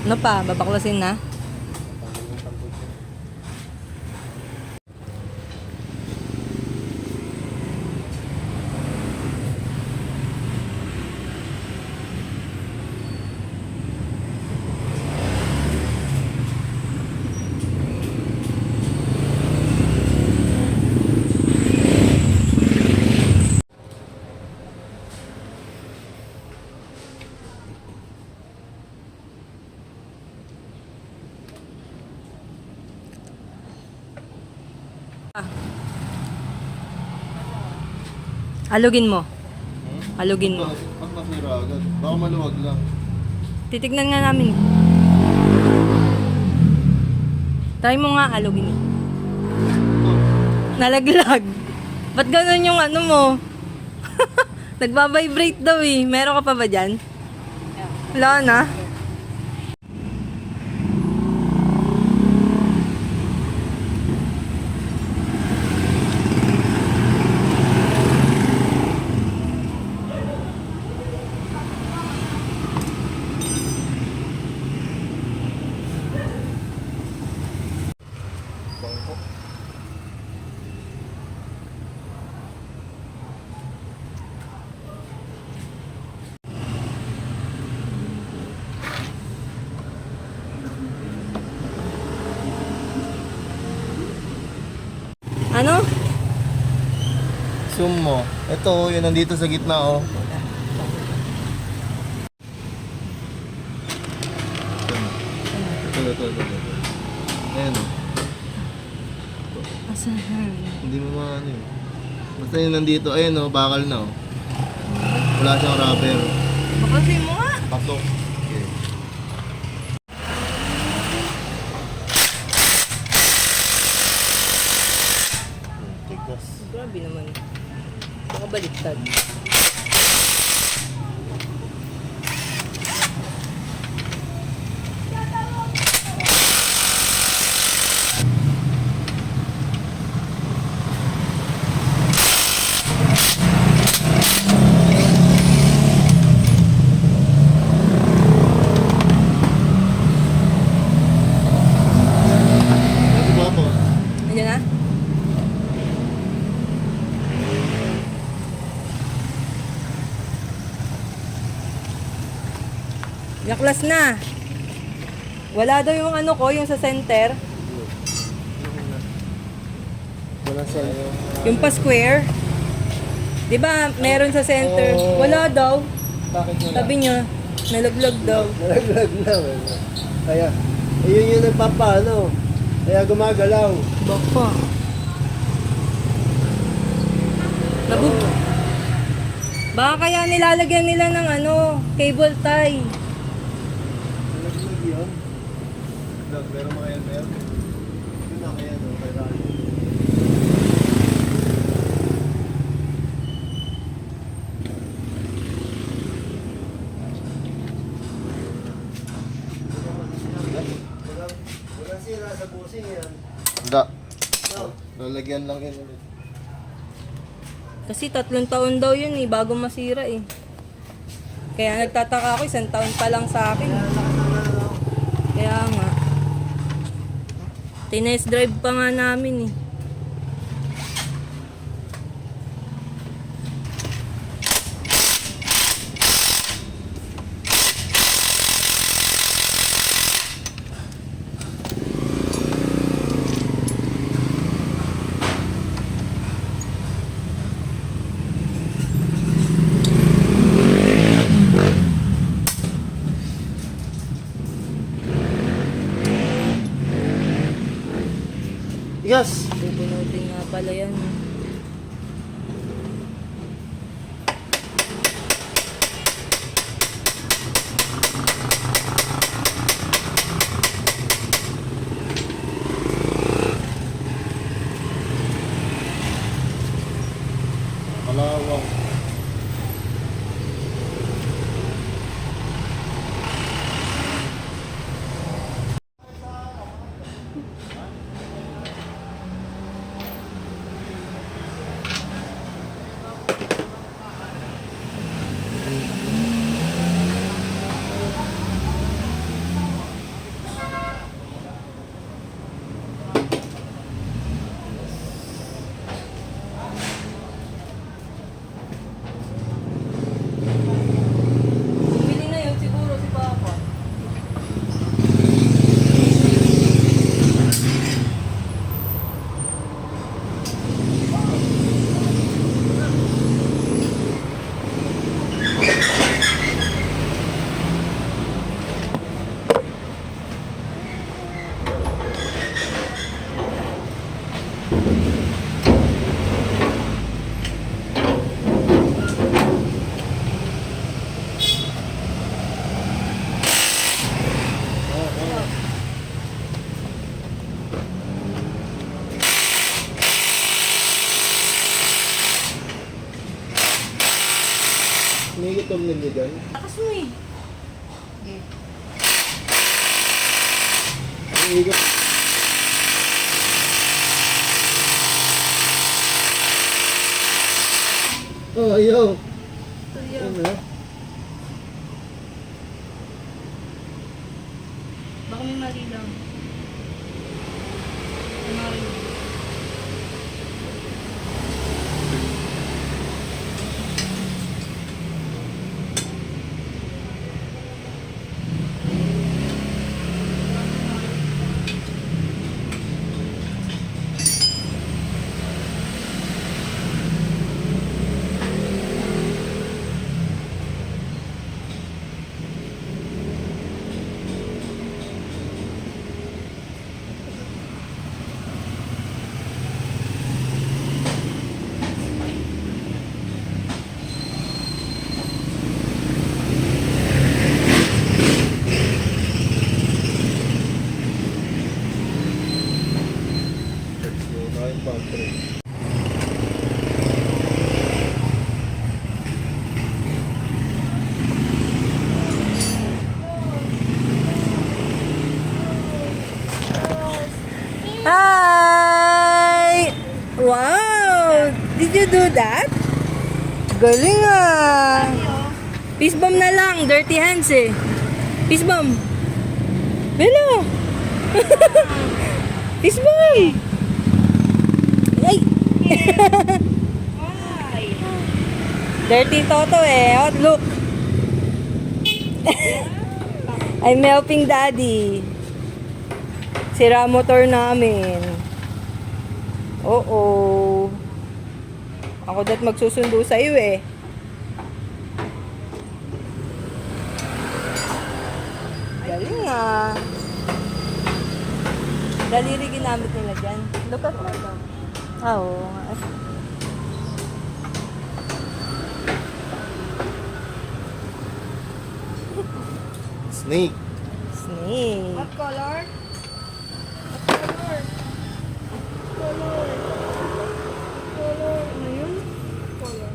Ano pa? Babaklasin na? Alugin mo. Alugin mo. Pag nasira agad, baka maluwag lang. Titignan nga namin. Try mo nga alugin. Nalaglag. Ba't ganun yung ano mo? Nagbabibrate daw eh. Meron ka pa ba dyan? Wala na. Ano? Zoom mo. Ito, yun nandito sa gitna oh. Ito. Ayan oh. Asahan? Hindi mo maano eh. Basta yun nandito, ayan oh, bakal na oh. Wala siyang rubber. Bakasin mo nga. Pasok. Okay. Tigas. Grabe naman. Baka baliktad. Ano ba po? Ayan na? Yaklas na. Wala daw yung ano ko, yung sa center. Wala sa'yo. Yung pa square. Di ba meron sa center? Oo. Wala daw. Bakit wala? Sabi niya, nalaglag daw. Nalaglag na. Kaya, yun yung nagpapaano. Kaya gumagalaw. Baka. Baka kaya nilalagyan nila ng ano, cable tie. Nalaglag yun. Meron mga helper? Yun na kaya no, kay Ryan. Walang sira sa busing yan. Hindi. No. Lalagyan lang yun ulit. Kasi 3 taon daw yun eh, bago masira eh. Kaya nagtataka ako, 1 taon pa lang sa akin. Kaya nga. Tinest drive pa nga namin eh. Yes! Bubunutin nga pala yan. Malawang. Hinigit tornilyo dyan. Takas mo eh. Okay. Hinigit. Oh, ayaw. So, yun. Ano na? Baka may mali lang. May mali. Yung pantry. Hi! Wow! Did you do that? Galing ah! Peace bomb na lang, dirty hands eh. Peace bomb. Bella! Peace bomb! Ay! Dirty Toto eh. Oh, look. I'm helping daddy. Sira motor namin. Oo. Ako dat magsusundo sa iyo eh. Galing ah. Daliri ginamit nila dyan. Look at that. Ah, oo. Snake. Snake. What color? What color? Color. Color. Ano yun? Color.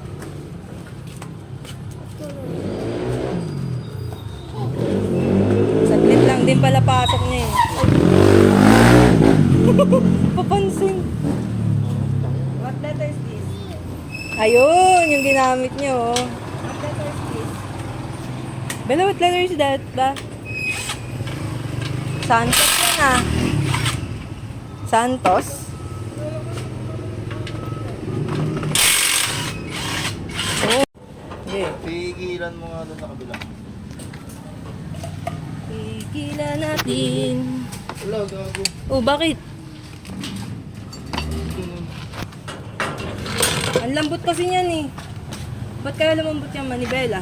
Color. Saglit lang din pala pasok niya eh. Papansin. What letter is this? Ayun, yung ginamit niyo. Oh. What letter is this? Bella, what letter is that ba? Santos yan ah. Santos? Oh. Okay. Pigilan mo nga doon sa kabila. Pigilan natin. Wala, gago. Oh, bakit? Ang lambot kasi niyan eh. Ba't kaya lumambot yung manibela?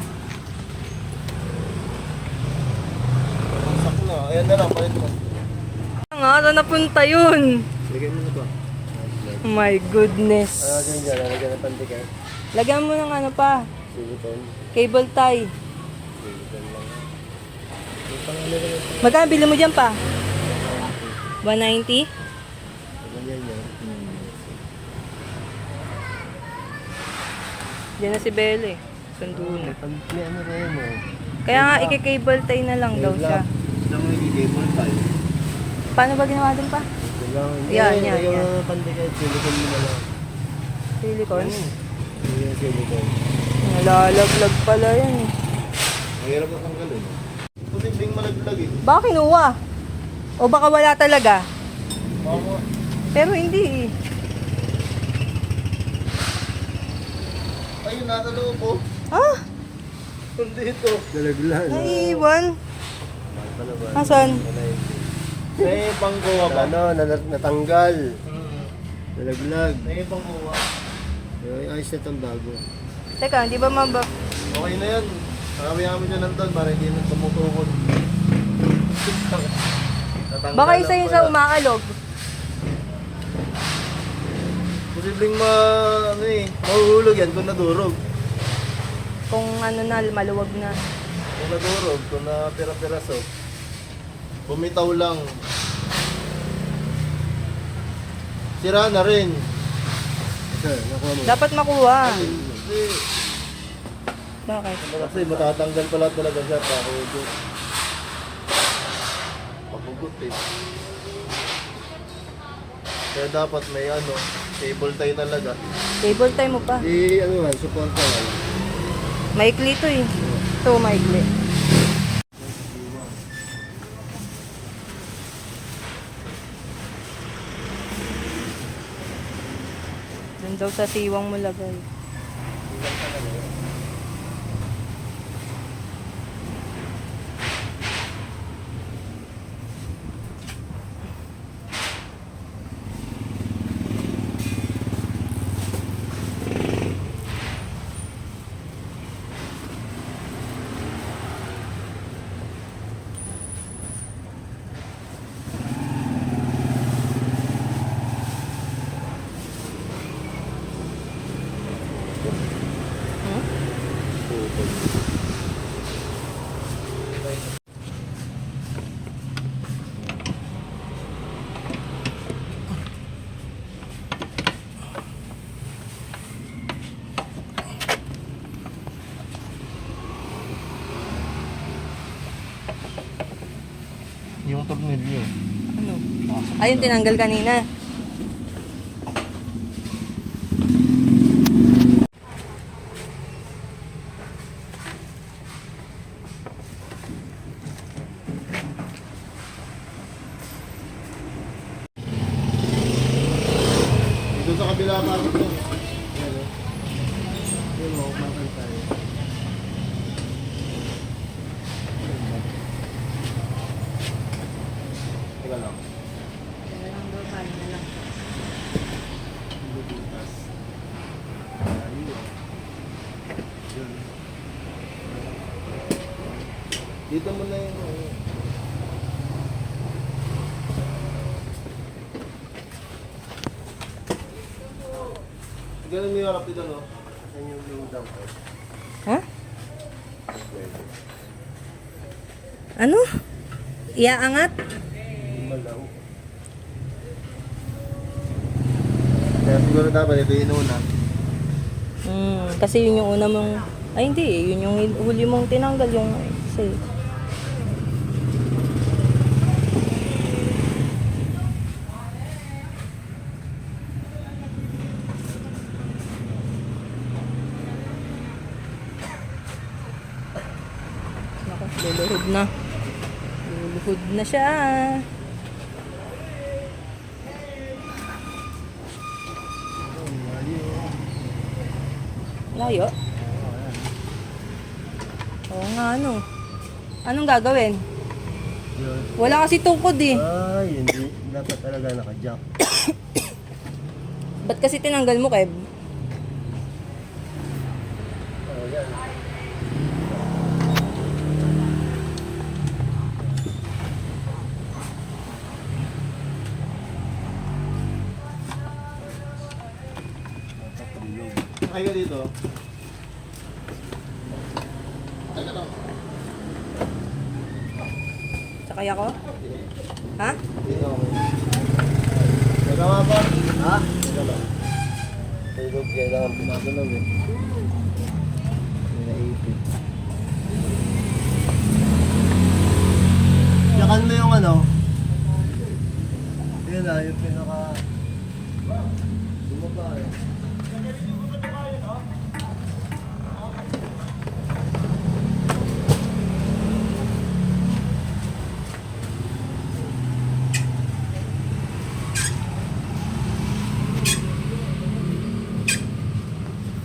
Sak na. Ayan na lang, palit mo. Nga, saan napunta yun? Lagyan mo na ba? Oh my goodness. Ganyan dyan, nalagyan ng pantikay. Lagyan mo ng ano pa, Silicone. cable tie. Silicone lang. Yung pangalan na yun. Magkano bili mo dyan pa? 190? Ganyan yan. Diyan na si Belle eh. Sundo na. May ano rin mo. Kaya nga, i-cable tie na lang daw siya. Gusto mo i-cable tayo. Paano ba ginawa dun pa? Yan, yan, Yung yan. mga pantikay, silicone mo na lang. Silicone? Yung silicone. Nalalaglag pala yan eh. Mahirap na tanggalin. Posibleng malaglag eh. Baka kinuha? O baka wala talaga? Baka Pero hindi eh. ayun, nasa loob po. Ah, Dito. Dalaglan. naiiwan. Palaban. Asan? May pangkuha ba? Ano, natanggal. Hmm. Dalaglag. May pangkuha. Ay, ayos na itong bago. Teka, di ba mamba? Okay na yan. Marami-rami dyan ng ton para hindi na tumutukod. Natanggal Baka lang isa yun pala. sa umaalog. Posibleng ano eh, mahuhulog yan kung nadurog. Kung ano na, maluwag na. Kung nadurog, kung napira-piraso. Bumitaw lang. Sira na rin. Ito, nakuha mo. Dapat makuha. Hindi. Bakit? Kasi matatanggal pala talaga siya pahugot. Pahugot eh. Kaya dapat may ano, cable tie talaga. Cable tie mo pa. Ano man, support ka lang. Maikli to eh. Ito, maikli. Doon daw sa tiwang mo lagay. Yung tornilyo. Ano? Ayun, tinanggal kanina. Dito sa kabila pa ako to. Yun mo, makal tayo. Teka lang. Bubutas. Ayun. Yun. Dito mo na yung ano. Ganun mo yung harap dito, no? Yan yung dump. Ha? Ano? Iaangat? Malaw. Kaya siguro dapat ito yung una. Kasi yun yung una mong... Ay, hindi eh. Yun yung huli mong tinanggal yung... Kasi... Naku, luluhod na. Luluhod na siya. Layo? Oo nga, ano? Anong gagawin? Yun. Wala kasi tungkod eh. Ay, hindi. Dapat talaga naka-jack. Ba't kasi tinanggal mo, Kev? Oh, yan. Ay ka dito. Ay ka lang. Sakay ako? Ha? Dito ako. Teka nga pa. Ha? Teka lang. Tulog kailangan pinagalaw eh. May naipit. Yakan mo yung ano. Yun na, yung pinaka... Bumaba eh.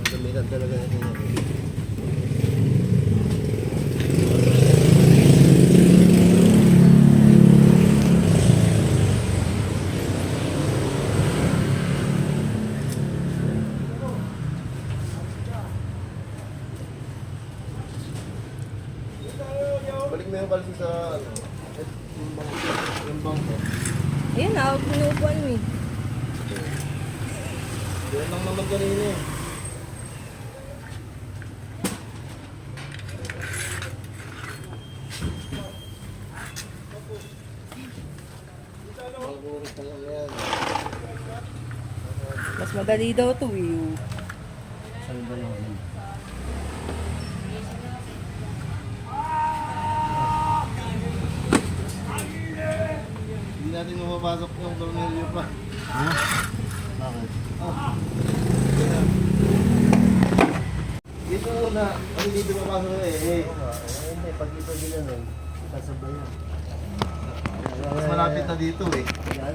Gamitan talaga natin yung Balik mo yung kalsi sa ano. Yung bangko. Ayun na, pinuupuan mo eh. Diyan lang naman kanina eh. Magulit na lang yan. Mas madali daw to eh. Saan ba yung ano? natin mapapasok yung tornilyo pa. Ha? Bakit? Dito na, kasi dito mapasok eh. Oo nga. Hindi, pag ito ginanon, kasabay yan. Mas malapit na dito eh. Yan.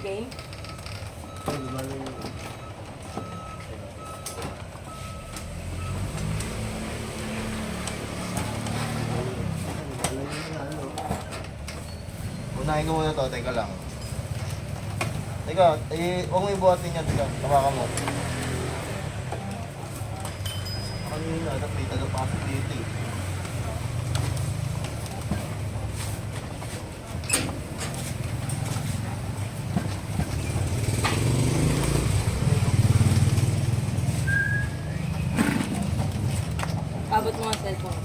Game? Ano ba na yun? Unahin ko muna to, teka lang. Teka, huwag mo ibuhatin yan, teka. Tawakan mo. Kanina, may tagapasok dito eh. Abot mo ang cellphone.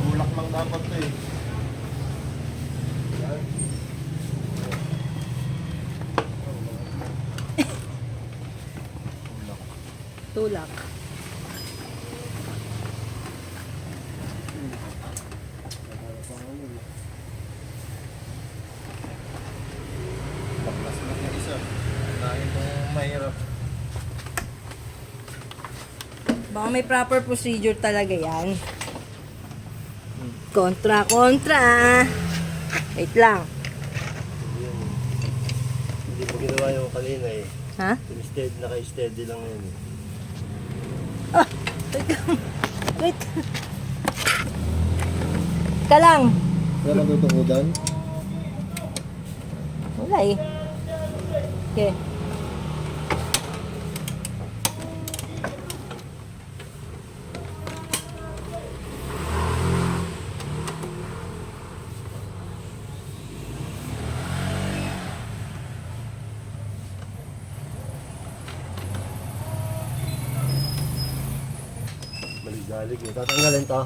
Tulak lang dapat to eh. Tulak. Baklas lang yung isa. Unahin mong mahirap. Baka may proper procedure talaga yan. Kontra. Wait lang. Yun. Hindi mo ginawa yung kanina eh. Ha? Naka-steady lang yun eh. Wait. Ka lang. Wala nang tutukodan? Wala eh. Okay. Maligalig eh. Tatanggalin to.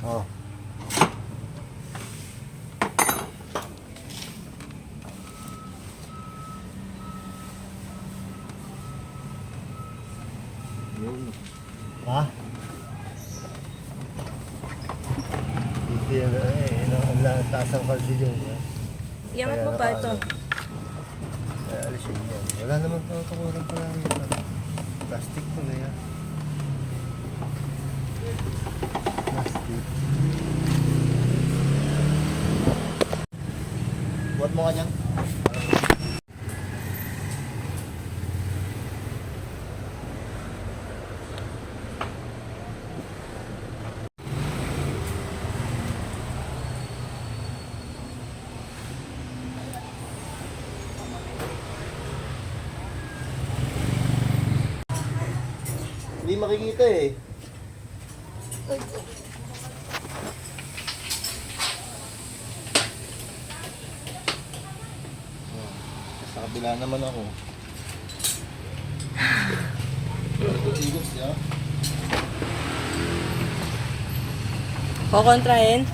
Oh. Yun. Ha? Hindi yan eh. Ang taas ang kalsyon yun. Iangat mo pa ito. Kaya alisin yan. Wala naman tutukuran pala rin. Plastic ko na yan. Plastic. Buhat mo kanyan. Hindi makikita eh. Sa kabila naman ako. Ikot siya. Kukontrahin.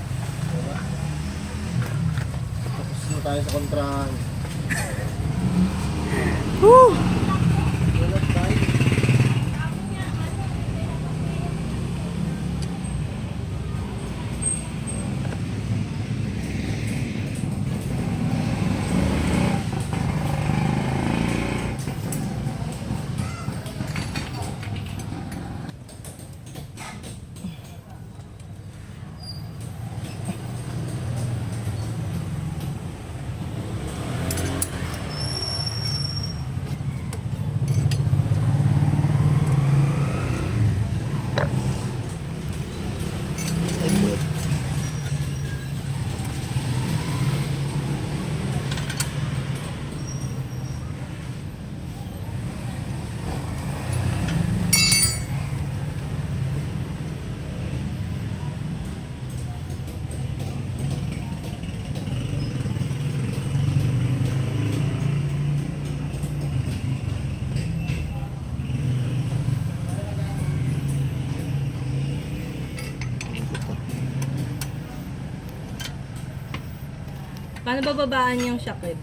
Tapos na tayo sa kontrahan. Woo! Wala tayo. Paano bababaan yung shock rib?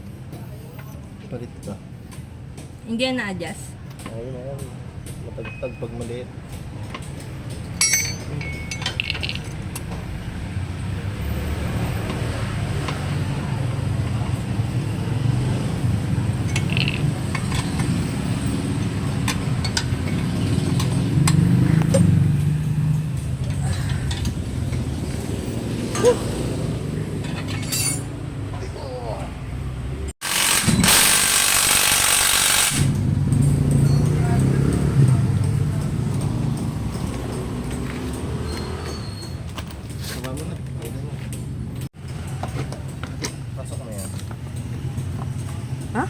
Palit ka. Hindi yan na-adjust. Ayun na yan. Matagtag pag maliit. Sumama na. Ayun na. Pasok na yan. Ha?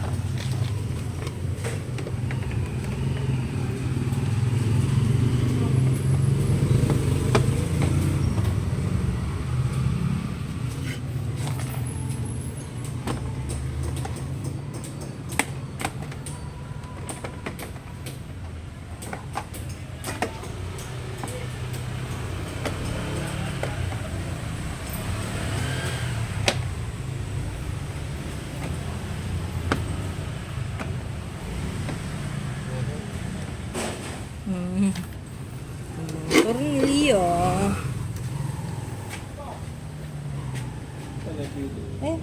Hmm. Tornilyo. Eh.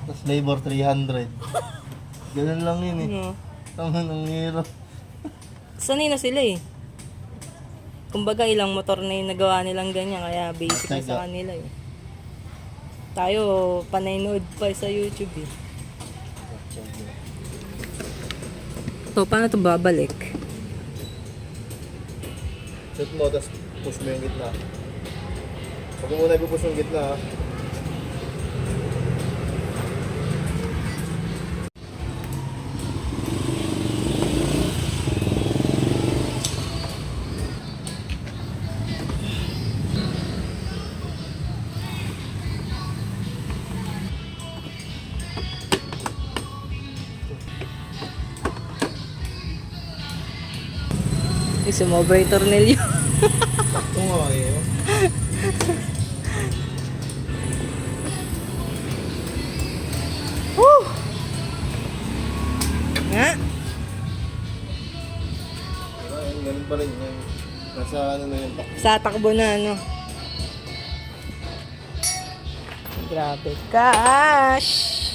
Tapos labor 300. Ganun lang yun eh. Ano? Tama ng hirap. Sanay na sila eh. Kumbaga ilang motor na yung nagawa nilang ganyan, kaya basic na sa kanila eh. Tayo, panaynood pa sa YouTube eh. So, paano ito babalik? Shoot mo, tapos push mo yung gitna. Huwag mo muna ipupush yung gitna ha. Sumobra yung tornilyo. Ito nga eh. Woo! Nga. Ganun pa rin yan. Nasa ano na yun. Sa takbo na ano. Grabe. Cash!